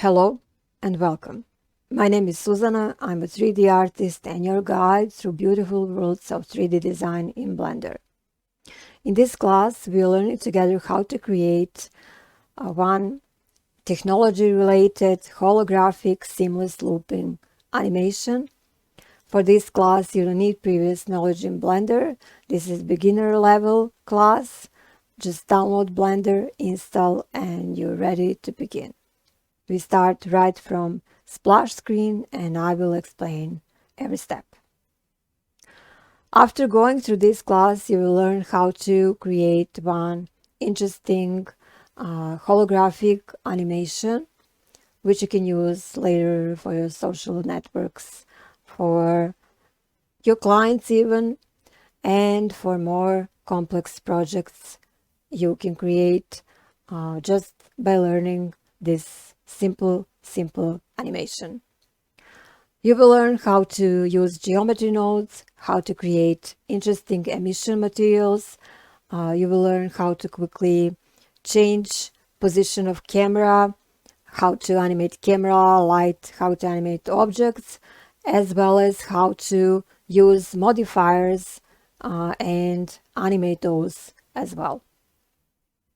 Hello and welcome. My name is Suzana. I'm a 3D artist and your guide through beautiful worlds of 3D design in Blender. In this class, we're learning together how to create one technology-related holographic seamless looping animation. For this class, you don't need previous knowledge in Blender. This is beginner level class. Just download Blender, install, and you're ready to begin. We start right from splash screen and I will explain every step. After going through this class, you will learn how to create one interesting holographic animation, which you can use later for your social networks, for your clients even, and for more complex projects you can create just by learning this simple animation. You will learn how to use geometry nodes, how to create interesting emission materials. You will learn how to quickly change position of camera, how to animate camera, light, how to animate objects, as well as how to use modifiers and animate those as well.